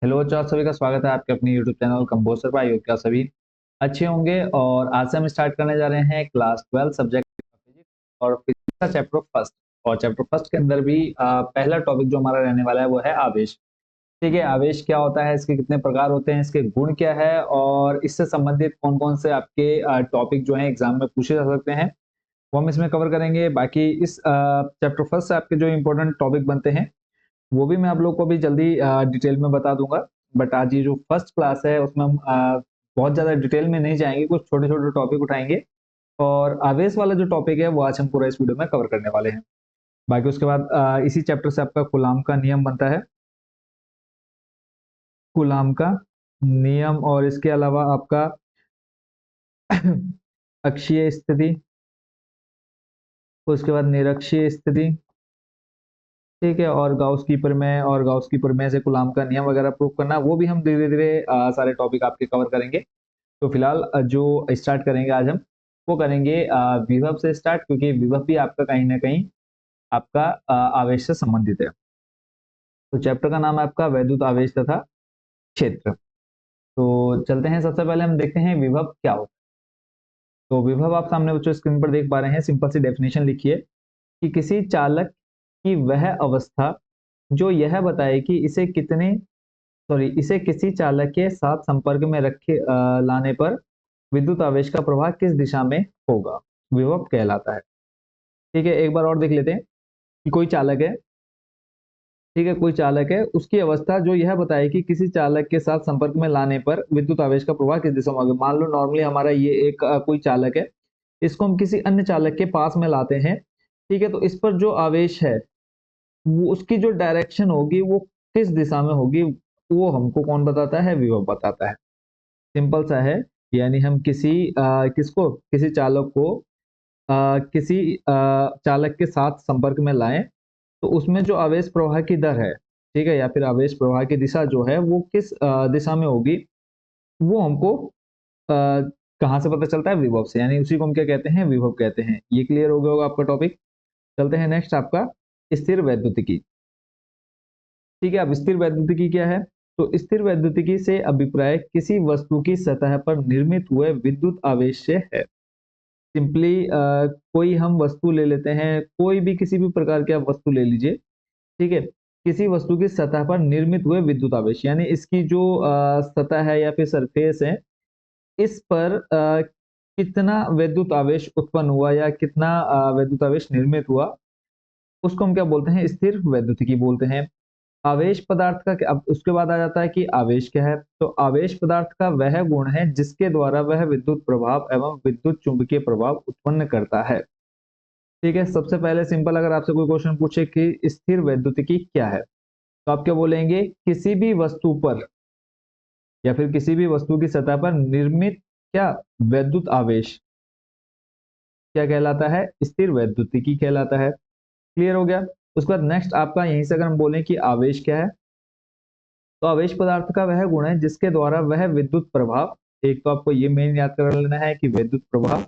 Hello बच्चों, आप सभी का स्वागत है आपके अपने यूट्यूब चैनल कंपोस्टर पर। आई होप कि आप सभी अच्छे होंगे। और आज से हम स्टार्ट करने जा रहे हैं क्लास 12 सब्जेक्ट फिजिक्स और फिजिक्स का चैप्टर फर्स्ट। और चैप्टर फर्स्ट के अंदर भी पहला टॉपिक जो हमारा रहने वाला है वो है आवेश। ठीक है, आवेश क्या होता है, इसके कितने प्रकार होते हैं, इसके गुण क्या है और इससे संबंधित कौन कौन से आपके टॉपिक जो है एग्जाम में पूछे जा सकते हैं, वो हम इसमें कवर करेंगे। बाकी इस चैप्टर फर्स्ट से आपके जो इंपॉर्टेंट टॉपिक बनते हैं वो भी मैं आप लोग को भी जल्दी डिटेल में बता दूंगा। बट आज ये जो फर्स्ट क्लास है उसमें हम बहुत ज्यादा डिटेल में नहीं जाएंगे, कुछ छोटे छोटे टॉपिक उठाएंगे और आवेश वाला जो टॉपिक है वो आज हम पूरा इस वीडियो में कवर करने वाले हैं। बाकी उसके बाद इसी चैप्टर से आपका कूलाम का नियम बनता है, कूलाम का नियम। और इसके अलावा आपका अक्षीय स्थिति, उसके बाद निरक्षीय स्थिति। ठीक है, और गाउस की प्रमेय और गाउस की प्रमेय से कूलाम का नियम वगैरह प्रूव करना, वो भी हम धीरे धीरे सारे टॉपिक आपके कवर करेंगे। तो फिलहाल जो स्टार्ट करेंगे आज हम वो करेंगे विभव से स्टार्ट, क्योंकि विभव भी आपका कहीं ना कहीं आपका आवेश से संबंधित है। तो चैप्टर का नाम है आपका वैद्युत आवेश तथा क्षेत्र। तो चलते हैं, सबसे पहले हम देखते हैं विभव क्या होता है। तो विभव आप सामने बच्चों स्क्रीन पर देख पा रहे हैं। सिंपल सी डेफिनेशन लिखिए कि किसी चालक की वह अवस्था जो यह बताए कि इसे किसी चालक के साथ संपर्क में रखे लाने पर विद्युत आवेश का प्रवाह किस दिशा में होगा, विभव कहलाता है। ठीक है, एक बार और देख लेते हैं कि कोई चालक है। ठीक है, कोई चालक है, उसकी अवस्था जो यह बताए कि किसी चालक के साथ संपर्क में लाने पर विद्युत आवेश का प्रवाह किस दिशा में होगा। मान लो नॉर्मली हमारा ये एक कोई चालक है, इसको हम किसी अन्य चालक के पास में लाते हैं। ठीक है, तो इस पर जो आवेश है वो उसकी जो डायरेक्शन होगी वो किस दिशा में होगी, वो हमको कौन बताता है, विभव बताता है। सिंपल सा है। यानी हम किसी चालक को किसी चालक के साथ संपर्क में लाएं तो उसमें जो आवेश प्रवाह की दर है, ठीक है, या फिर आवेश प्रवाह की दिशा जो है वो किस दिशा में होगी, वो हमको कहाँ से पता चलता है, विभव से। यानी उसी को हम क्या कहते हैं, विभव कहते हैं। ये क्लियर हो गया होगा आपका टॉपिक। चलते हैं नेक्स्ट आपका स्थिर वैद्युतिकी। ठीक है, अब स्थिर वैद्युतिकी क्या है। तो स्थिर वैद्युतिकी से अभिप्राय किसी वस्तु की सतह पर निर्मित हुए विद्युत आवेश से है। सिंपली कोई हम वस्तु ले लेते हैं, कोई भी किसी भी प्रकार की आप वस्तु ले लीजिए। ठीक है, किसी वस्तु की सतह पर निर्मित हुए विद्युत आवेश, यानी इसकी जो सतह है या फिर सरफेस है, इस पर कितना विद्युत आवेश उत्पन्न हुआ या कितना विद्युत आवेश निर्मित हुआ, उसको हम क्या बोलते हैं, स्थिर वैद्युतिकी बोलते हैं। आवेश पदार्थ का अब उसके बाद आ जाता है कि आवेश क्या है। तो आवेश पदार्थ का वह गुण है जिसके द्वारा वह विद्युत प्रभाव एवं विद्युत चुंबकीय प्रभाव उत्पन्न करता है। ठीक है, सबसे पहले सिंपल अगर आपसे कोई क्वेश्चन पूछे कि स्थिर वैद्युतिकी क्या है, तो आप क्या बोलेंगे, किसी भी वस्तु पर या फिर किसी भी वस्तु की सतह पर निर्मित क्या वैद्युत आवेश क्या कहलाता है, स्थिर वैद्युतिकी कहलाता है। क्लियर हो गया। उसके बाद नेक्स्ट आपका यहीं से अगर हम बोलें कि आवेश क्या है, तो आवेश पदार्थ का वह गुण है जिसके द्वारा वह विद्युत प्रभाव, एक तो आपको ये मेन याद कर लेना है कि विद्युत प्रभाव,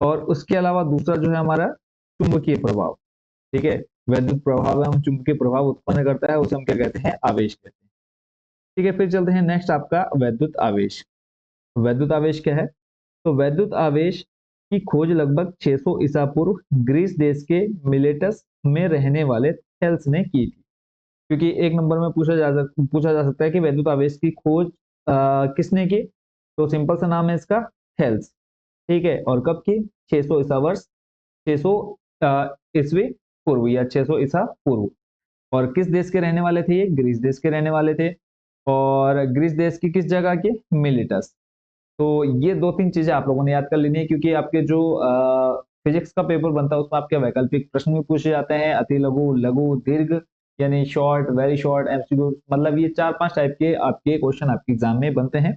और उसके अलावा दूसरा जो है हमारा चुंबकीय प्रभाव। ठीक है, विद्युत प्रभाव एवं चुंबकीय प्रभाव उत्पन्न करता है, उसे हम क्या कहते हैं, आवेश कहते हैं। ठीक है, फिर चलते हैं नेक्स्ट आपका वैद्युत आवेश। वैद्युत आवेश क्या है। तो वैद्युत आवेश की खोज लगभग 600 ईसा पूर्व ग्रीस देश के मिलेटस में रहने वाले थेल्स ने की थी। क्योंकि एक नंबर में पूछा जा सकता है कि वैद्युत आवेश की खोज किसने की, तो सिंपल सा नाम है इसका, थेल्स। ठीक है, और कब की, 600 ईसा वर्ष, 600 ईस्वी पूर्व या 600 ईसा पूर्व। और किस देश के रहने वाले थे, ये ग्रीस देश के रहने वाले थे। और ग्रीस देश की किस जगह के, मिलिटस। तो ये दो तीन चीजें आप लोगों ने याद कर लेनी है, क्योंकि आपके जो फिजिक्स का पेपर बनता है उसमें आपके वैकल्पिक प्रश्न भी पूछे जाते हैं, अति लघु, लघु, दीर्घ, यानी शॉर्ट, वेरी शॉर्ट, एमसीक्यू, मतलब ये 4-5 टाइप के आपके क्वेश्चन आपके एग्जाम में बनते हैं।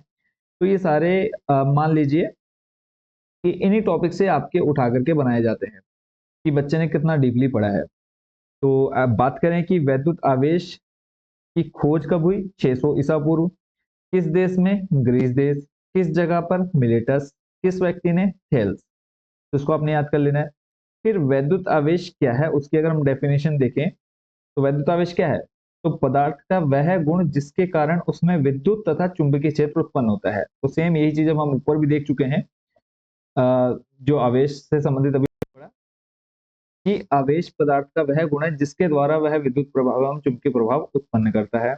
तो ये सारे मान लीजिए कि इन्हीं टॉपिक से आपके उठा करके बनाए जाते हैं कि बच्चे ने कितना डीपली पढ़ा है। तो आप बात करें कि वैद्युत आवेश की खोज कब हुई, 600 ईसा पूर्व। किस देश में, ग्रीस देश। किस जगह पर, मिलेटस। किस व्यक्ति ने, थेल्स। तो इसको आपने याद कर लेना है। फिर वैद्युत आवेश क्या है, उसकी अगर हम डेफिनेशन देखें तो वैद्युत आवेश क्या है, तो पदार्थ का वह गुण जिसके कारण उसमें विद्युत तथा चुंबकीय क्षेत्र उत्पन्न होता है। तो सेम यही चीज हम ऊपर भी देख चुके हैं, जो आवेश से संबंधित अभी पढ़ा कि आवेश पदार्थ का वह गुण है जिसके द्वारा वह विद्युत प्रभाव एवं चुंबकीय प्रभाव उत्पन्न करता है।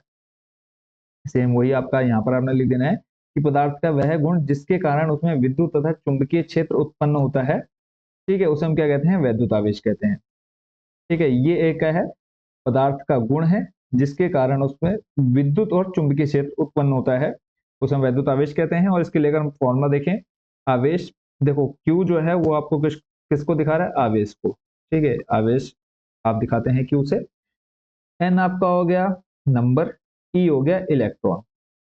सेम वही आपका यहाँ पर आपने लिख देना है कि पदार्थ का वह गुण जिसके कारण उसमें विद्युत तथा चुंबकीय क्षेत्र उत्पन्न होता है, ठीक है, उसे हम क्या कहते हैं, वैद्युत आवेश कहते हैं। ठीक है, ये एक है पदार्थ का गुण है जिसके कारण उसमें विद्युत और चुंबकीय क्षेत्र उत्पन्न होता है, उसे हम वैद्युत आवेश कहते हैं। और इसके लेकर हम फॉर्मूला देखें, आवेश, देखो Q जो है वो आपको किसको दिखा रहा है, आवेश को। ठीक है, आवेश आप दिखाते हैं Q से। N आपका हो गया नंबर, E हो गया इलेक्ट्रॉन।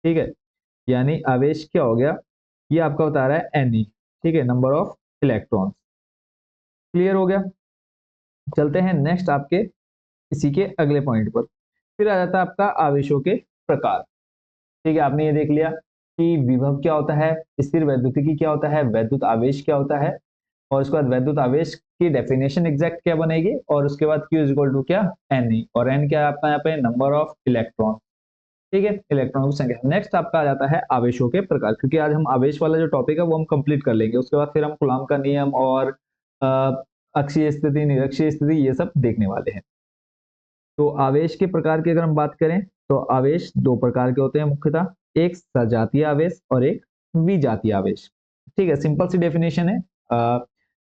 ठीक है, यानी आवेश क्या हो गया, ये आपका बता रहा है Ne। ठीक है, नंबर ऑफ इलेक्ट्रॉन। क्लियर हो गया। चलते हैं नेक्स्ट आपके इसी के अगले पॉइंट पर। फिर आ जाता है आपका आवेशों के प्रकार। ठीक है, आपने ये देख लिया कि विभव क्या होता है, स्थिर वैद्युतिकी क्या होता है, वैद्युत आवेश क्या होता है, और उसके बाद वैद्युत आवेश की डेफिनेशन एग्जैक्ट क्या बनेगी, और उसके बाद Q इज इक्वल टू क्या, Ne, और N क्या है आपका यहाँ पे, नंबर ऑफ इलेक्ट्रॉन। ठीक है, इलेक्ट्रॉनों की संख्या। नेक्स्ट आपका आ जाता है आवेशों के प्रकार, क्योंकि आज हम आवेश वाला जो टॉपिक है वो हम कंप्लीट कर लेंगे, उसके बाद फिर हम कूलॉम का नियम और अक्षीय स्थिति, निरक्षीय स्थिति, ये सब देखने वाले हैं। तो आवेश के प्रकार की अगर हम बात करें तो आवेश दो प्रकार के होते हैं मुख्यतः, एक सजातीय आवेश और एक विजातीय आवेश। ठीक है, सिंपल सी डेफिनेशन है।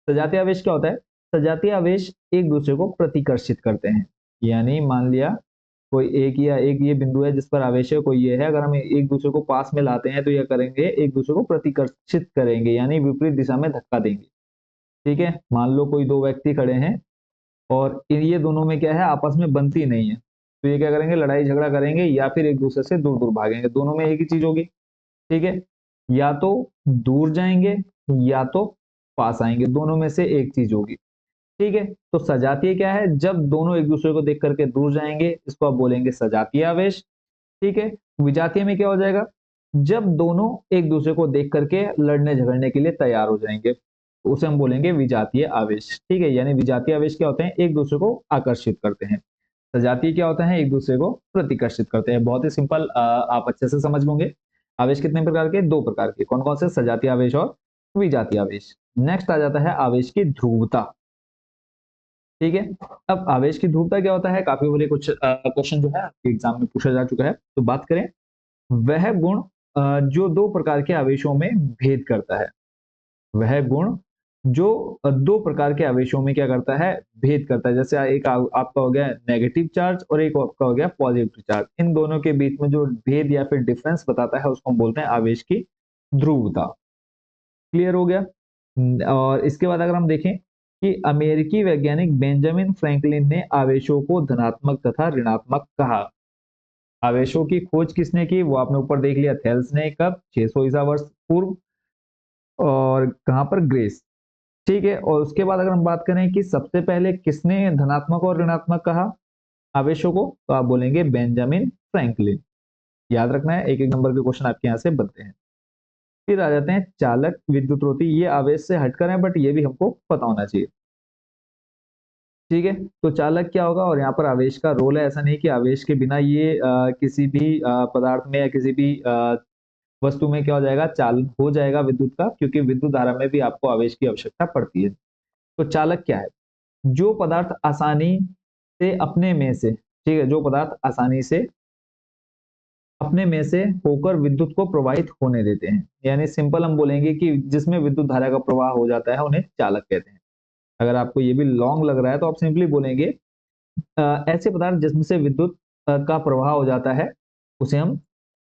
सजातीय आवेश क्या होता है, सजातीय आवेश एक दूसरे को प्रतिकर्षित करते हैं। यानी मान लिया कोई एक ये बिंदु है जिस पर आवेश है, कोई ये है, अगर हम एक दूसरे को पास में लाते हैं तो यह करेंगे, एक दूसरे को प्रतिकर्षित करेंगे, यानी विपरीत दिशा में धक्का देंगे। ठीक है, मान लो कोई दो व्यक्ति खड़े हैं और ये दोनों में क्या है, आपस में बनती नहीं है, तो ये क्या करेंगे, लड़ाई झगड़ा करेंगे या फिर एक दूसरे से दूर दूर भागेंगे। दोनों में एक ही चीज होगी। ठीक है, या तो दूर जाएंगे या तो पास आएंगे, दोनों में से एक चीज होगी। ठीक है, तो सजातीय क्या है, जब दोनों एक दूसरे को देख करके दूर जाएंगे, इसको आप बोलेंगे सजातीय आवेश। ठीक है, विजातीय में क्या हो जाएगा, जब दोनों एक दूसरे को देख करके लड़ने झगड़ने के लिए तैयार हो जाएंगे, तो उसे हम बोलेंगे विजातीय आवेश। ठीक है, यानी विजातीय आवेश क्या होते हैं, एक दूसरे को आकर्षित करते हैं। सजातीय क्या होता है, एक दूसरे को प्रतिकर्षित करते हैं। बहुत ही सिंपल, आप अच्छे से समझ होंगे। आवेश कितने प्रकार के, दो प्रकार के, कौन कौन से, सजातीय आवेश और विजातीय आवेश। नेक्स्ट आ जाता है आवेश की ध्रुवता। ठीक है, अब आवेश की ध्रुवता क्या होता है, काफी बड़े कुछ क्वेश्चन जो है आपके एग्जाम में पूछा जा चुका है, तो बात करें, वह गुण जो दो प्रकार के आवेशों में भेद करता है, वह गुण जो दो प्रकार के आवेशों में क्या करता है, भेद करता है। जैसे एक आपका हो गया नेगेटिव चार्ज और एक आपका हो गया पॉजिटिव चार्ज, इन दोनों के बीच में जो भेद या फिर डिफरेंस बताता है उसको हम बोलते हैं आवेश की ध्रुवता। क्लियर हो गया। और इसके बाद अगर हम देखें कि अमेरिकी वैज्ञानिक बेंजामिन फ्रैंकलिन ने आवेशों को धनात्मक तथा ऋणात्मक कहा। आवेशों की खोज किसने की, वो आपने ऊपर देख लिया, थेल्स ने, कब, 600 ईसा वर्ष पूर्व, और कहां पर, ग्रेस। ठीक है, और उसके बाद अगर हम बात करें कि सबसे पहले किसने धनात्मक और ऋणात्मक कहा आवेशों को, तो आप बोलेंगे बेंजामिन फ्रैंकलिन। याद रखना है, एक एक नंबर के क्वेश्चन आपके यहाँ से बनते हैं। फिर आ जाते हैं चालक विद्युतरोधी, ये आवेश से हटकर है बट ये भी हमको पता होना चाहिए। ठीक है, तो चालक क्या होगा, और यहाँ पर आवेश का रोल है, ऐसा नहीं कि आवेश के बिना ये किसी भी पदार्थ में या किसी भी वस्तु में क्या हो जाएगा, चालन हो जाएगा विद्युत का, क्योंकि विद्युत धारा में भी आपको आवेश की आवश्यकता पड़ती है। तो चालक क्या है, जो पदार्थ आसानी से अपने में से, ठीक है, जो पदार्थ आसानी से अपने में से होकर विद्युत को प्रवाहित होने देते हैं, यानी सिंपल हम बोलेंगे कि जिसमें विद्युत धारा का प्रवाह हो जाता है उन्हें चालक कहते हैं। अगर आपको ये भी लॉन्ग लग रहा है तो आप सिंपली बोलेंगे ऐसे पदार्थ जिसमें से विद्युत का प्रवाह हो जाता है उसे हम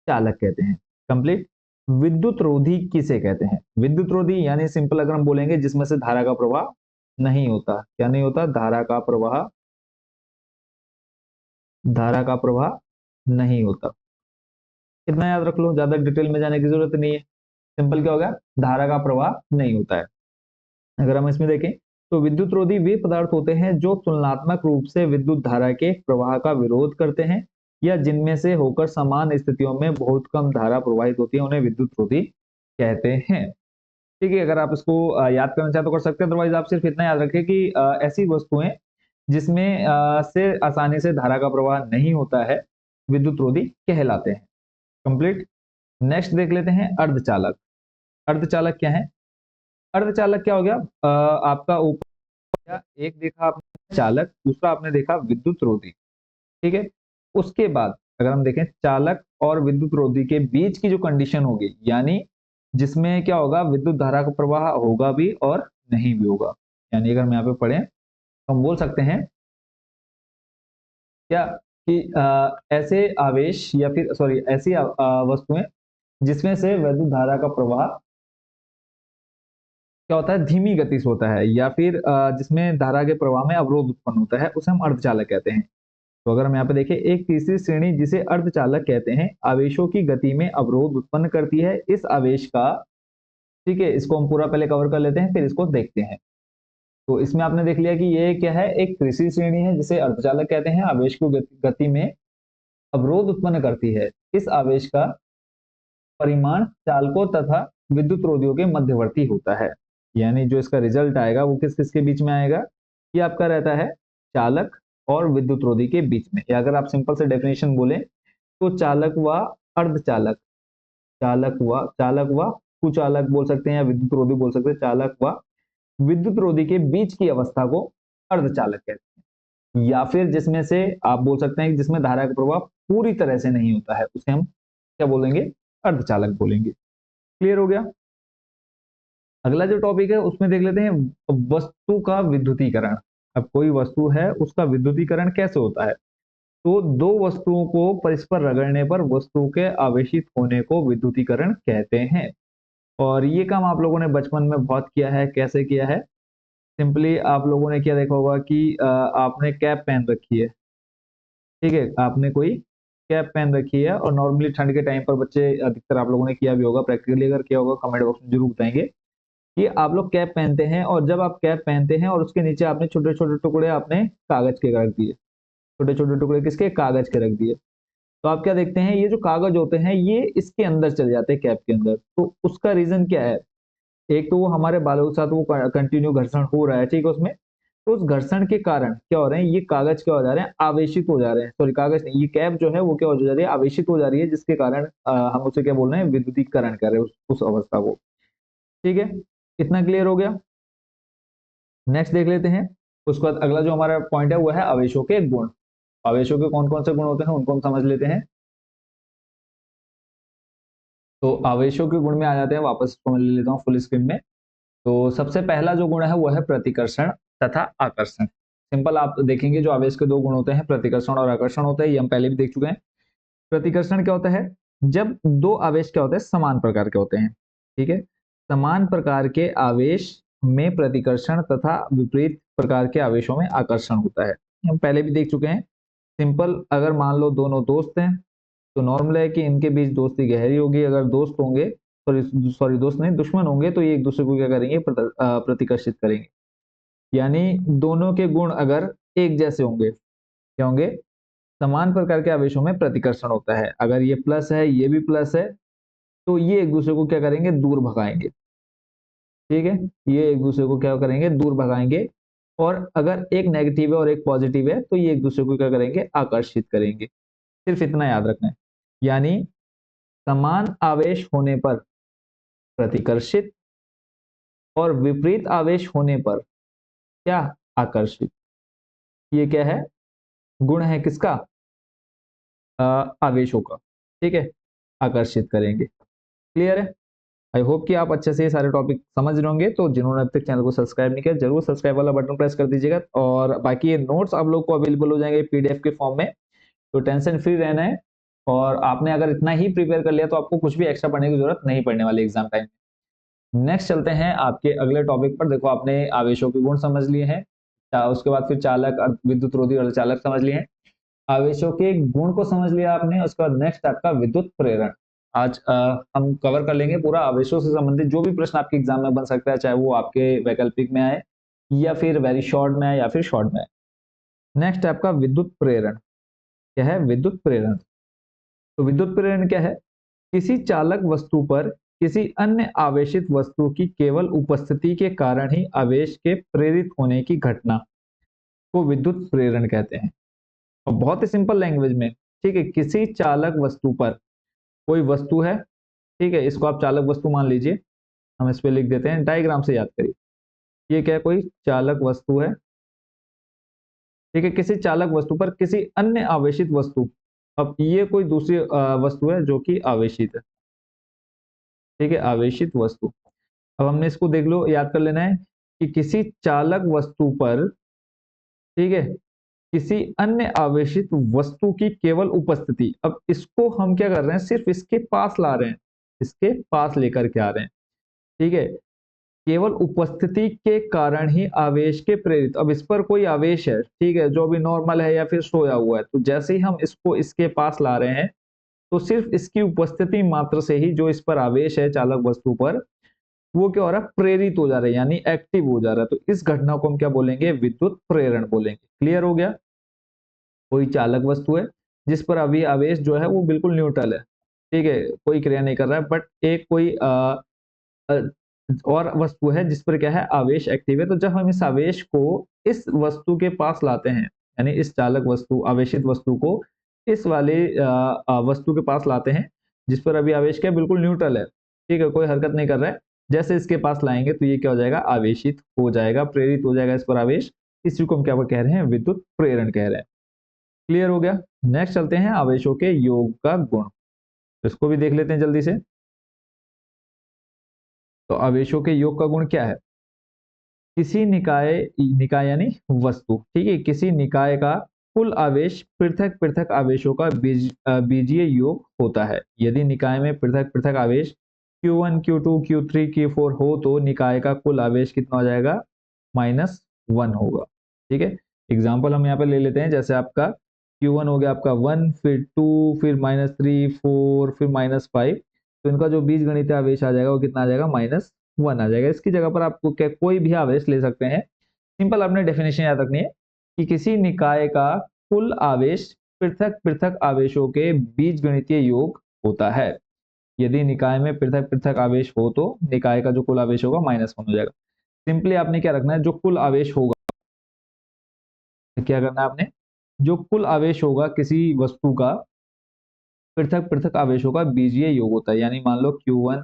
चालक कहते हैं। कंप्लीट। विद्युत रोधी किसे कहते हैं, विद्युत रोधी यानी सिंपल अगर हम बोलेंगे जिसमें से धारा का प्रवाह नहीं होता, क्या नहीं होता, धारा का प्रवाह नहीं होता। इतना याद रख लो, ज्यादा डिटेल में जाने की जरूरत नहीं है। सिंपल क्या होगा, धारा का प्रवाह नहीं होता है। अगर हम इसमें देखें तो विद्युत रोधी वे पदार्थ होते हैं जो तुलनात्मक रूप से विद्युत धारा के प्रवाह का विरोध करते हैं, या जिनमें से होकर समान स्थितियों में बहुत कम धारा प्रवाहित होती है, उन्हें विद्युत रोधी कहते हैं। ठीक है, अगर आप इसको याद करना चाहते तो कर सकते हैं, अदरवाइज आप सिर्फ इतना याद रखें कि ऐसी वस्तुएं जिसमें से आसानी से धारा का प्रवाह नहीं होता है, विद्युत रोधी कहलाते हैं। कंप्लीट। नेक्स्ट देख लेते हैं अर्धचालक। अर्धचालक क्या है? अर्धचालक क्या हो गया? आपका ऊपर एक देखा आपने चालक, दूसरा आपने देखा विद्युत रोधी। ठीक है। उसके बाद अगर हम देखें चालक और विद्युत रोधी के बीच की जो कंडीशन होगी, यानी जिसमें क्या होगा, विद्युत धारा का प्रवाह होगा भी और नहीं भी होगा। यानी अगर हम यहाँ पे पढ़ें तो हम बोल सकते हैं क्या कि ऐसे आवेश या फिर सॉरी ऐसी वस्तुएं जिसमें से विद्युत धारा का प्रवाह क्या होता है, धीमी गति से होता है, या फिर जिसमें धारा के प्रवाह में अवरोध उत्पन्न होता है, उसे हम अर्धचालक कहते हैं। तो अगर हम यहाँ पे देखें, एक तीसरी श्रेणी जिसे अर्धचालक कहते हैं, आवेशों की गति में अवरोध उत्पन्न करती है। इस आवेश का, ठीक है, इसको हम पूरा पहले कवर कर लेते हैं, फिर इसको देखते हैं। तो इसमें आपने देख लिया कि ये क्या है, एक तीसरी श्रेणी है जिसे अर्धचालक कहते हैं, आवेश को गति में अवरोध उत्पन्न करती है। इस आवेश का परिमाण चालकों तथा विद्युत रोधियों के मध्यवर्ती होता है। यानी जो इसका रिजल्ट आएगा वो किस किस के बीच में आएगा? ये आपका रहता है चालक और विद्युत रोधी के बीच में। या अगर आप सिंपल से डेफिनेशन बोले तो चालक व अर्धचालक, चालक व कुचालक बोल सकते हैं, या विद्युत रोधी बोल सकते हैं। चालक व विद्युत रोधी के बीच की अवस्था को अर्धचालक कहते हैं। या फिर जिसमें से आप बोल सकते हैं कि जिसमें धारा का प्रवाह पूरी तरह से नहीं होता है, उसे हम क्या बोलेंगे? अर्धचालक बोलेंगे। क्लियर हो गया? अगला जो टॉपिक है उसमें देख लेते हैं वस्तु का विद्युतीकरण। अब कोई वस्तु है, उसका विद्युतीकरण कैसे होता है? तो दो वस्तुओं को परस्पर रगड़ने पर वस्तु के आवेशित होने को विद्युतीकरण कहते हैं। और ये काम आप लोगों ने बचपन में बहुत किया है। कैसे किया है? सिंपली आप लोगों ने क्या देखा होगा कि आपने कैप पहन रखी है, ठीक है, आपने कोई कैप पहन रखी है, और नॉर्मली ठंड के टाइम पर बच्चे अधिकतर आप लोगों ने किया भी होगा, प्रैक्टिकली अगर किया होगा कमेंट बॉक्स में जरूर बताएंगे कि आप लोग कैप पहनते हैं, और जब आप कैप पहनते हैं और उसके नीचे आपने छोटे छोटे टुकड़े आपने कागज के रख दिए, छोटे छोटे टुकड़े किसके? कागज के रख दिए। तो आप क्या देखते हैं, ये जो कागज होते हैं ये इसके अंदर चले जाते हैं, कैप के अंदर। तो उसका रीजन क्या है? एक तो वो हमारे बालों के साथ वो कंटिन्यू घर्षण हो रहा है, ठीक है, उसमें। तो उस घर्षण के कारण क्या हो रहे हैं, ये कागज क्या हो जा रहे हैं, आवेशित हो जा रहे हैं। सॉरी, कागज नहीं, ये कैप जो है वो क्या हो जा रही है, आवेशित हो जा रही है, जिसके कारण हम उसे क्या बोल रहे हैं, विद्युतीकरण कर रहे हैं उस अवस्था को। ठीक है, इतना क्लियर हो गया? नेक्स्ट देख लेते हैं। उसके बाद अगला जो हमारा पॉइंट है वो है आवेशों के गुण। आवेशों के कौन कौन से गुण होते हैं उनको हम समझ लेते हैं। तो आवेशों के गुण में आ जाते हैं, वापस इसको मैं ले लेता हूँ फुल स्क्रीन में। तो सबसे पहला जो गुण है वो है प्रतिकर्षण तथा आकर्षण। सिंपल आप देखेंगे जो आवेश के दो गुण होते हैं, प्रतिकर्षण और आकर्षण होता है, ये हम पहले भी देख चुके हैं। प्रतिकर्षण क्या होता है? जब दो आवेश क्या होते हैं, समान प्रकार के होते हैं, ठीक है। समान प्रकार के आवेश में प्रतिकर्षण तथा विपरीत प्रकार के आवेशों में आकर्षण होता है, हम पहले भी देख चुके हैं। सिंपल, अगर मान लो दोनों दोस्त हैं तो नॉर्मल है कि इनके बीच दोस्ती गहरी होगी। अगर दोस्त होंगे, सॉरी सॉरी दोस्त नहीं, दुश्मन होंगे तो ये एक दूसरे को क्या करेंगे, प्रतिकर्षित करेंगे। यानी दोनों के गुण अगर एक जैसे होंगे, क्या होंगे, समान प्रकार के आवेशों में प्रतिकर्षण होता है। अगर ये प्लस है, ये भी प्लस है, तो ये एक दूसरे को क्या करेंगे, दूर भगाएंगे। ठीक है, ये एक दूसरे को क्या करेंगे, दूर भगाएंगे। और अगर एक नेगेटिव है और एक पॉजिटिव है तो ये एक दूसरे को क्या करेंगे, आकर्षित करेंगे। सिर्फ इतना याद रखना है। यानी समान आवेश होने पर प्रतिकर्षित, और विपरीत आवेश होने पर क्या, आकर्षित। ये क्या है, गुण है किसका, आवेशों का। ठीक है, आकर्षित करेंगे। क्लियर है? आई होप कि आप अच्छे से ये सारे टॉपिक समझ रहे होंगे। तो जिन्होंने अब तक चैनल को सब्सक्राइब नहीं किया, जरूर सब्सक्राइब वाला बटन प्रेस कर दीजिएगा। और बाकी ये नोट्स आप लोग को अवेलेबल हो जाएंगे पीडीएफ के फॉर्म में, तो टेंशन फ्री रहना है। और आपने अगर इतना ही प्रिपेयर कर लिया तो आपको कुछ भी एक्स्ट्रा पढ़ने की जरूरत नहीं पड़ने वाली एग्जाम टाइम में। नेक्स्ट चलते हैं आपके अगले टॉपिक पर। देखो, आपने आवेशों के गुण समझ लिए हैं, उसके बाद फिर चालक, विद्युत रोधी और चालक समझ लिए हैं। आवेशों के गुण को समझ लिया आपने, उसके बाद नेक्स्ट आपका विद्युत प्रेरण। आज हम कवर कर लेंगे पूरा आवेशों से संबंधित जो भी प्रश्न आपके एग्जाम में बन सकता है, चाहे वो आपके वैकल्पिक में आए या फिर वेरी शॉर्ट में आए या फिर शॉर्ट में आए। नेक्स्ट आपका विद्युत प्रेरण। क्या है विद्युत प्रेरण? तो विद्युत प्रेरण क्या है? किसी चालक वस्तु पर किसी अन्य आवेशित वस्तु की केवल उपस्थिति के कारण ही आवेश के प्रेरित होने की घटना को विद्युत प्रेरण कहते हैं। और बहुत ही सिंपल लैंग्वेज में ठीक है, किसी चालक वस्तु पर, कोई वस्तु है, ठीक है, इसको आप चालक वस्तु मान लीजिए, हम इस पे लिख देते हैं, डायग्राम से याद करिए, ये क्या है, कोई चालक वस्तु है, ठीक है, किसी चालक वस्तु पर किसी अन्य आवेशित वस्तु, अब ये कोई दूसरी वस्तु है जो कि आवेशित है, ठीक है, आवेशित वस्तु। अब हमने इसको देख लो, याद कर लेना है कि किसी चालक वस्तु पर, ठीक है, किसी अन्य आवेशित वस्तु की केवल उपस्थिति, अब इसको हम क्या कर रहे हैं, सिर्फ इसके पास ला रहे हैं, इसके पास लेकर के आ रहे हैं, ठीक है, केवल उपस्थिति के कारण ही आवेश के प्रेरित, अब इस पर कोई आवेश है, ठीक है, जो भी नॉर्मल है या फिर सोया हुआ है, तो जैसे ही हम इसको इसके पास ला रहे हैं, तो सिर्फ इसकी उपस्थिति मात्र से ही जो इस पर आवेश है चालक वस्तु पर, वो क्या हो रहा है, प्रेरित हो जा रहा है, यानी एक्टिव हो जा रहा है, तो इस घटना को हम क्या बोलेंगे, विद्युत प्रेरण बोलेंगे। क्लियर हो गया? कोई चालक वस्तु है जिस पर अभी आवेश जो है वो बिल्कुल न्यूट्रल है, ठीक है, कोई क्रिया नहीं कर रहा है, बट एक कोई अ, और वस्तु है जिस पर क्या है, आवेश एक्टिव है, तो जब हम इस आवेश को इस वस्तु के पास लाते हैं, यानी इस चालक वस्तु, आवेशित वस्तु को इस वाले वस्तु के पास लाते हैं जिस पर अभी आवेश क्या बिल्कुल न्यूट्रल है, ठीक है, कोई हरकत नहीं कर रहा है, जैसे इसके पास लाएंगे तो ये क्या हो जाएगा, आवेशित हो जाएगा, प्रेरित हो जाएगा इस पर आवेश, इसी को हम क्या कह रहे हैं, विद्युत प्रेरण कह रहे हैं। क्लियर हो गया? नेक्स्ट चलते हैं आवेशों के योग का गुण, इसको भी देख लेते हैं जल्दी से। तो आवेशों के योग का गुण क्या है, किसी निकाय, निकाय यानी वस्तु, ठीक है, किसी निकाय का कुल आवेश पृथक पृथक आवेशों का बीजीय योग होता है। यदि निकाय में पृथक पृथक आवेश Q1 Q2 Q3 Q4 हो तो निकाय का कुल आवेश कितना हो जाएगा, -1 होगा, ठीक है। एग्जाम्पल हम यहाँ पे ले लेते हैं, जैसे आपका Q1 हो गया आपका 1, फिर 2, फिर -3, 4, फिर -5, तो इनका जो बीज गणितीय आवेश आ जाएगा वो कितना आ जाएगा, -1 आ जाएगा। इसकी जगह पर आपको क्या कोई भी आवेश ले सकते हैं, सिंपल आपने डेफिनेशन याद रखनी है कि किसी निकाय का कुल आवेश पृथक पृथक आवेशों के बीज गणितीय योग होता है। यदि निकाय में पृथक पृथक आवेश हो तो निकाय का जो कुल आवेश होगा -1 हो जाएगा। सिंपली आपने क्या रखना है, जो कुल आवेश होगा, क्या करना है आपने, जो कुल आवेश होगा किसी वस्तु का पृथक पृथक आवेशों का बीजीय योग होता है, यानी मान लो Q1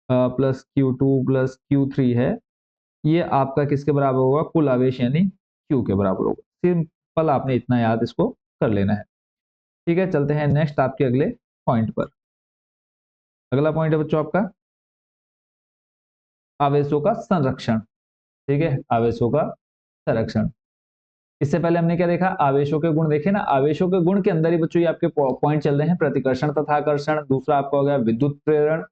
plus Q2 plus Q3 है, ये आपका किसके बराबर होगा, कुल आवेश यानी Q के बराबर होगा। सिंपल आपने इतना याद इसको कर लेना है, ठीक है। चलते हैं नेक्स्ट आपके अगले पॉइंट पर। अगला पॉइंट है बच्चों आपका आवेशों का संरक्षण, ठीक है, आवेशों का संरक्षण। इससे पहले हमने क्या देखा, आवेशों के गुण देखे ना, आवेशों के गुण के अंदर ही बच्चों ये आपके पॉइंट चल रहे हैं, प्रतिकर्षण तथा आकर्षण, दूसरा आपका हो गया विद्युत प्रेरण,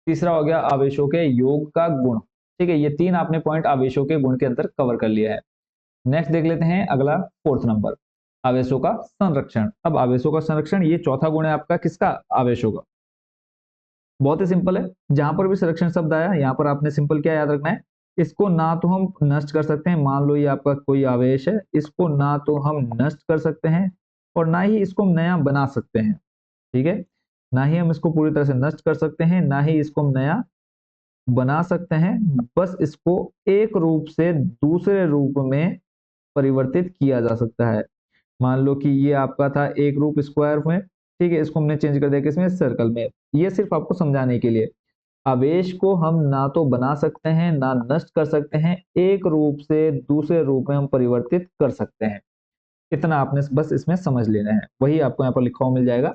तीसरा हो गया आवेशों के योग का गुण, ठीक है, ये तीन आपने पॉइंट आवेशों के गुण के अंदर कवर कर लिया है। नेक्स्ट देख लेते हैं अगला 4th नंबर, आवेशों का संरक्षण। अब आवेशों का संरक्षण, ये चौथा गुण है आपका किसका, आवेशों का। बहुत ही सिंपल है, जहां पर भी संरक्षण शब्द आया यहाँ पर आपने सिंपल क्या याद रखना है, इसको ना तो हम नष्ट कर सकते हैं, मान लो ये आपका कोई आवेश है, इसको ना तो हम नष्ट कर सकते हैं और ना ही इसको हम नया बना सकते हैं, ठीक है, ना ही हम इसको पूरी तरह से नष्ट कर सकते हैं, ना ही इसको हम नया बना सकते हैं, बस इसको एक रूप से दूसरे रूप में परिवर्तित किया जा सकता है। मान लो कि ये आपका था एक रूप स्क्वायर में, ठीक है, इसको हमने चेंज कर दिया किसमें, सर्कल में। ये सिर्फ आपको समझाने के लिए, आवेश को हम ना तो बना सकते हैं ना नष्ट कर सकते हैं, एक रूप से दूसरे रूप में हम परिवर्तित कर सकते हैं, इतना आपने बस इसमें समझ लेना है। वही आपको यहाँ पर लिखा हुआ मिल जाएगा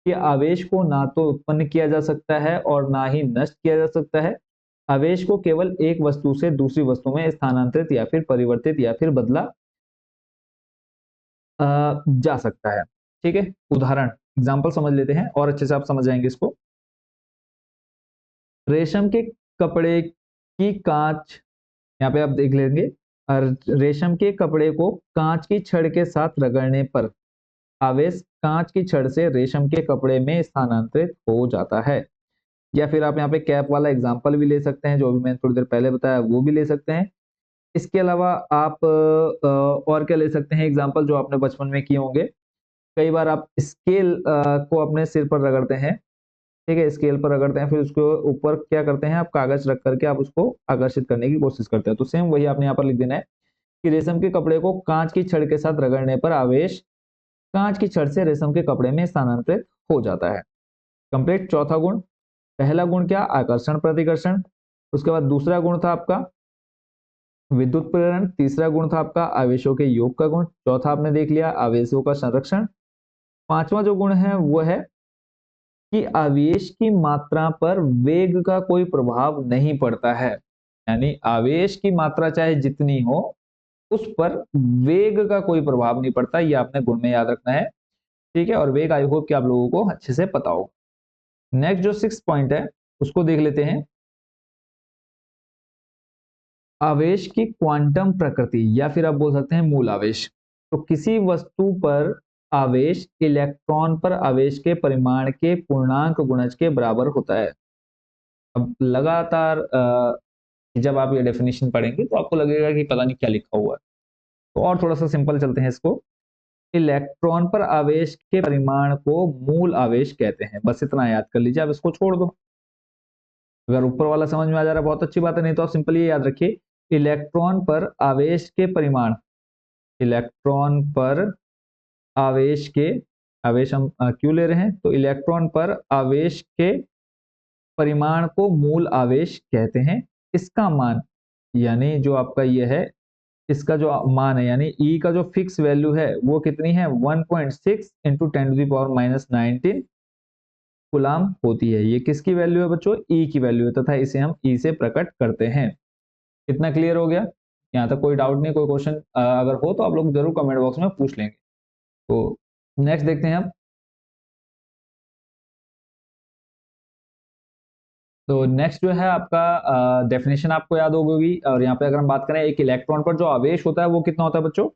कि आवेश को ना तो उत्पन्न किया जा सकता है और ना ही नष्ट किया जा सकता है, आवेश को केवल एक वस्तु से दूसरी वस्तु में स्थानांतरित या फिर परिवर्तित या फिर बदला जा सकता है, ठीक है। उदाहरण एग्जाम्पल समझ लेते हैं और अच्छे से आप समझ जाएंगे इसको। रेशम के कपड़े की कांच, यहाँ पे आप देख लेंगे, और रेशम के कपड़े को कांच की छड़ के साथ रगड़ने पर आवेश कांच की छड़ से रेशम के कपड़े में स्थानांतरित हो जाता है। या फिर आप यहाँ पे कैप वाला एग्जाम्पल भी ले सकते हैं, जो भी मैंने थोड़ी देर पहले बताया वो भी ले सकते हैं। इसके अलावा आप और क्या ले सकते हैं एग्जाम्पल, जो आपने बचपन में किए होंगे, कई बार आप स्केल को अपने सिर पर रगड़ते हैं, ठीक है, स्केल पर रगड़ते हैं, फिर उसके ऊपर क्या करते हैं, आप कागज रख करके आप उसको आकर्षित करने की कोशिश करते हैं, तो सेम वही आपने यहाँ पर लिख देना है कि रेशम के कपड़े को कांच की छड़ के साथ रगड़ने पर आवेश कांच की छड़ से रेशम के कपड़े में स्थानांतरित हो जाता है। कंप्लीट। चौथा गुण, पहला गुण क्या, आकर्षण प्रतिकर्षण। उसके बाद दूसरा गुण था आपका विद्युत प्रेरण। तीसरा गुण था आपका आवेशों के योग का गुण। चौथा आपने देख लिया आवेशों का संरक्षण। पांचवा जो गुण है वो है कि आवेश की मात्रा पर वेग का कोई प्रभाव नहीं पड़ता है। यानी आवेश की मात्रा चाहे जितनी हो, उस पर वेग का कोई प्रभाव नहीं पड़ता। ये आपने गुण में याद रखना है। ठीक है, और वेग आई होप कि आप लोगों को अच्छे से पता हो। नेक्स्ट जो 6 पॉइंट है उसको देख लेते हैं। आवेश की क्वांटम प्रकृति, या फिर आप बोल सकते हैं मूल आवेश। तो किसी वस्तु पर आवेश इलेक्ट्रॉन पर आवेश के परिमाण के पूर्णांक गुणज के बराबर होता है। अब लगातार जब आप ये डेफिनेशन पढ़ेंगे तो आपको लगेगा कि पता नहीं क्या लिखा हुआ है। तो और थोड़ा सा सिंपल चलते हैं इसको। इलेक्ट्रॉन पर आवेश के परिमाण को मूल आवेश कहते हैं। बस इतना याद कर लीजिए, आप इसको छोड़ दो। अगर ऊपर वाला समझ में आ जा रहा है बहुत अच्छी बात है, नहीं तो आप सिंपली ये याद रखिए, इलेक्ट्रॉन पर आवेश के परिमाण, इलेक्ट्रॉन पर आवेश के, आवेश हम क्यों ले रहे हैं, तो इलेक्ट्रॉन पर आवेश के परिमाण को मूल आवेश कहते हैं। इसका मान, यानी जो आपका ये है, इसका जो मान है यानी E का जो फिक्स वैल्यू है वो कितनी है, 1.6 इंटू 10⁻⁹ कूलाम होती है। ये किसकी वैल्यू है बच्चों, E की वैल्यू है, तथा इसे हम E से प्रकट करते हैं। कितना क्लियर हो गया, यहाँ तक कोई डाउट नहीं, कोई क्वेश्चन अगर हो तो आप लोग जरूर कमेंट बॉक्स में पूछ लेंगे। तो नेक्स्ट देखते हैं अब। तो नेक्स्ट जो है आपका डेफिनेशन आपको याद होगी, और यहाँ पे अगर हम बात करें एक इलेक्ट्रॉन पर जो आवेश होता है वो कितना होता है बच्चों,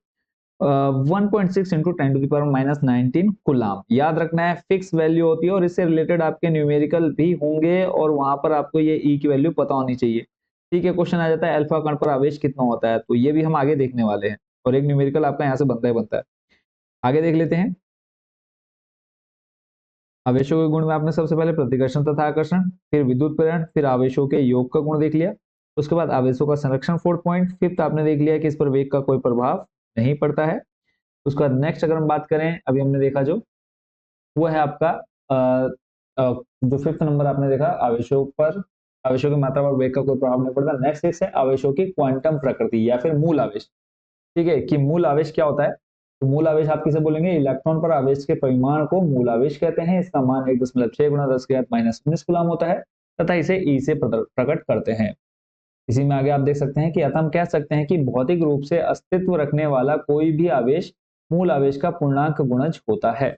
1.6 इंटू 10⁻⁹ कूलाम। याद रखना है, फिक्स वैल्यू होती है और इससे रिलेटेड आपके न्यूमेरिकल भी होंगे, और वहां पर आपको ये ई की वैल्यू पता होनी चाहिए। ठीक है, क्वेश्चन आ जाता है अल्फा कण पर आवेश कितना होता है, तो ये भी हम आगे देखने वाले हैं, और एक न्यूमेरिकल आपका यहाँ से बनता ही बनता है। आगे देख लेते हैं। आवेशों के गुण में आपने सबसे पहले प्रतिकर्षण तथा आकर्षण, फिर विद्युत प्रेरण, फिर आवेशों के योग का गुण देख लिया। उसके बाद आवेशों का संरक्षण 4 पॉइंट। फिफ्थ आपने देख लिया कि इस पर वेग का कोई प्रभाव नहीं पड़ता है। उसके बाद नेक्स्ट अगर हम बात करें, अभी हमने देखा जो वो है आपका जो फिफ्थ नंबर आपने देखा, आवेशों पर, आवेशों की मात्रा पर वेग का कोई प्रभाव नहीं पड़ता। नेक्स्ट सिक्स है आवेशों की क्वांटम प्रकृति या फिर मूल आवेश। ठीक है, कि मूल आवेश क्या होता है, तो मूल आवेश आप किसे बोलेंगे, इलेक्ट्रॉन पर आवेश के परिमाण को मूल आवेश कहते हैं। इसका मान 1.6 गुणा 10⁻⁻⁹ कूलाम होता है, तथा इसे ई से प्रकट करते हैं। इसी में आगे आप देख सकते हैं कि अतः हम कह सकते हैं कि भौतिक रूप से अस्तित्व रखने वाला कोई भी आवेश मूल आवेश का पूर्णांक गुणज होता है।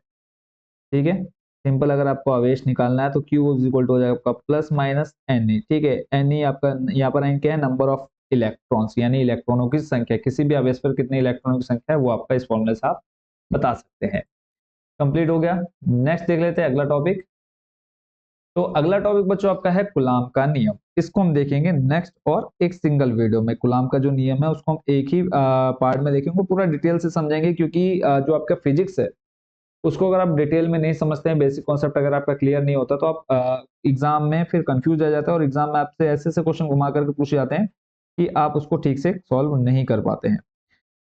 ठीक है, सिंपल अगर आपको आवेश निकालना है तो Q इज इक्वल टू हो जाएगा आपका प्लस माइनस Ne। ठीक है, Ne आपका यहाँ पर क्या है, नंबर ऑफ इलेक्ट्रॉन्स, यानी इलेक्ट्रॉनों की संख्या, किसी भी आवेश पर कितने इलेक्ट्रॉनों की संख्या है वो आपका इस फॉर्मूले से आप बता सकते हैं। कंप्लीट हो गया। नेक्स्ट देख लेते हैं अगला टॉपिक। तो अगला टॉपिक बच्चों आपका है कूलाम का नियम। इसको हम देखेंगे नेक्स्ट और एक सिंगल वीडियो में। कूलाम का जो नियम है उसको हम एक ही पार्ट में देखेंगे, पूरा डिटेल से समझेंगे, क्योंकि जो आपका फिजिक्स है उसको अगर आप डिटेल में नहीं समझते हैं, बेसिक कॉन्सेप्ट अगर आपका क्लियर नहीं होता, तो आप एग्जाम में फिर कंफ्यूज आ जाता है, और एग्जाम में आपसे ऐसे ऐसे क्वेश्चन घुमा करके पूछे जाते हैं कि आप उसको ठीक से सॉल्व नहीं कर पाते हैं।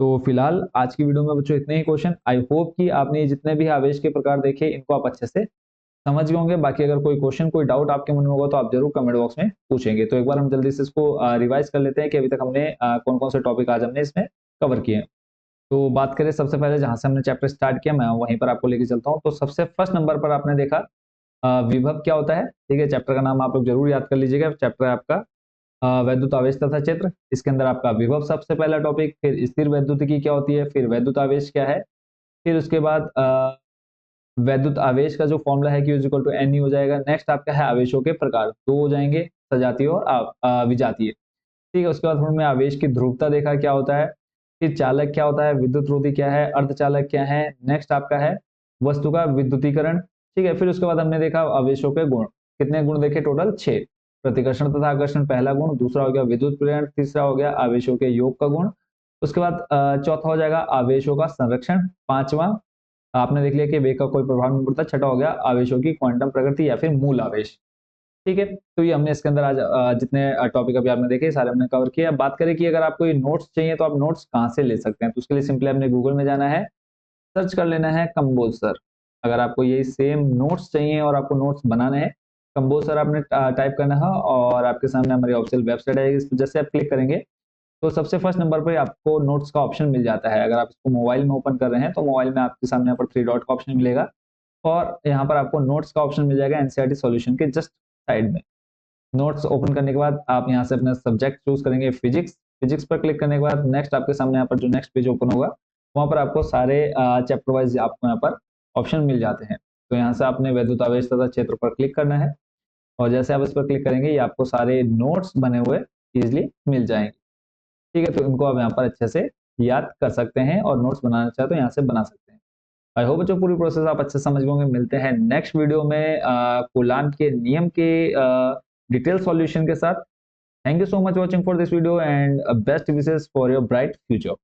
तो फिलहाल आज की वीडियो में बच्चों इतने ही क्वेश्चन। आई होप कि आपने जितने भी आवेश के प्रकार देखे इनको आप अच्छे से समझ गए होंगे। बाकी अगर कोई क्वेश्चन, कोई डाउट आपके मन में होगा तो आप जरूर कमेंट बॉक्स में पूछेंगे। तो एक बार हम जल्दी से इसको रिवाइज कर लेते हैं कि अभी तक हमने कौन कौन से टॉपिक आज हमने इसमें कवर किए हैं। तो बात करें सबसे पहले जहां से हमने चैप्टर स्टार्ट किया, मैं वहीं पर आपको लेके चलता हूँ। तो सबसे फर्स्ट नंबर पर आपने देखा विभव क्या होता है। ठीक है, चैप्टर का नाम आप लोग जरूर याद कर लीजिएगा। चैप्टर है आपका वैद्युत आवेश तथा क्षेत्र। इसके अंदर आपका विभव सबसे पहला टॉपिक, फिर स्थिर वैद्युतिकी क्या होती है, फिर वैद्युत आवेश क्या है, फिर उसके बाद वैद्युत आवेश का जो फॉर्मूला है Q इक्वल टू Ne हो जाएगा। नेक्स्ट आपका है आवेशों के प्रकार, दो हो जाएंगे, सजातीय और विजातीय। ठीक है, उसके बाद हमने आवेश की ध्रुवता देखा क्या होता है, फिर चालक क्या होता है, विद्युत रोधी क्या है, अर्धचालक क्या है। नेक्स्ट आपका है वस्तु का विद्युतीकरण। ठीक है, फिर उसके बाद हमने देखा आवेशों के गुण, कितने गुण देखे, टोटल 6। प्रतिकर्षण तथा आकर्षण पहला गुण, दूसरा हो गया विद्युत प्रेरण, तीसरा हो गया आवेशों के योग का गुण। उसके बाद चौथा हो जाएगा आवेशों का संरक्षण, पांचवा आपने देख लिया कि वेग का कोई प्रभाव नहीं पड़ता, छठा हो गया आवेशों की क्वांटम प्रकृति या फिर मूल आवेश। ठीक है, तो ये हमने इसके अंदर आज जितने टॉपिक अभी आपने देखे सारे हमने कवर किया। अब बात करें कि अगर आपको ये नोट्स चाहिए तो आप नोट्स कहाँ से ले सकते हैं, तो उसके लिए सिंपली आपने गूगल में जाना है, सर्च कर लेना है कंबोज सर। अगर आपको यही सेम नोट्स चाहिए और आपको नोट्स बनाने हैं, कंबोज सर आपने टाइप करना है और आपके सामने हमारी ऑफिशियल वेबसाइट आएगी। इस पर जैसे आप क्लिक करेंगे तो सबसे फर्स्ट नंबर पे आपको नोट्स का ऑप्शन मिल जाता है। अगर आप इसको मोबाइल में ओपन कर रहे हैं तो मोबाइल में आपके सामने यहाँ पर थ्री डॉट का ऑप्शन मिलेगा और यहाँ पर आपको नोट्स का ऑप्शन मिल जाएगा एनसीईआरटी सॉल्यूशन के जस्ट साइड में। नोट्स ओपन करने के बाद आप यहाँ से अपना सब्जेक्ट चूज करेंगे फिजिक्स। फिजिक्स पर क्लिक करने के बाद नेक्स्ट आपके सामने यहाँ पर जो नेक्स्ट पेज ओपन होगा वहाँ पर आपको सारे चैप्टर वाइज आपको यहाँ पर ऑप्शन मिल जाते हैं। तो यहाँ से आपने वैद्युत आवेश तथा क्षेत्र पर क्लिक करना है और जैसे आप इस पर क्लिक करेंगे ये आपको सारे नोट्स बने हुए इजिली मिल जाएंगे। ठीक है, तो इनको आप यहाँ पर अच्छे से याद कर सकते हैं और नोट्स बनाना चाहे तो यहाँ से बना सकते हैं। आई होप बच्चों पूरी प्रोसेस आप अच्छे समझ गए होंगे। मिलते हैं नेक्स्ट वीडियो में कूलाम के नियम के डिटेल सॉल्यूशन के साथ। Thank you so much watching for this video and best wishes for your bright future.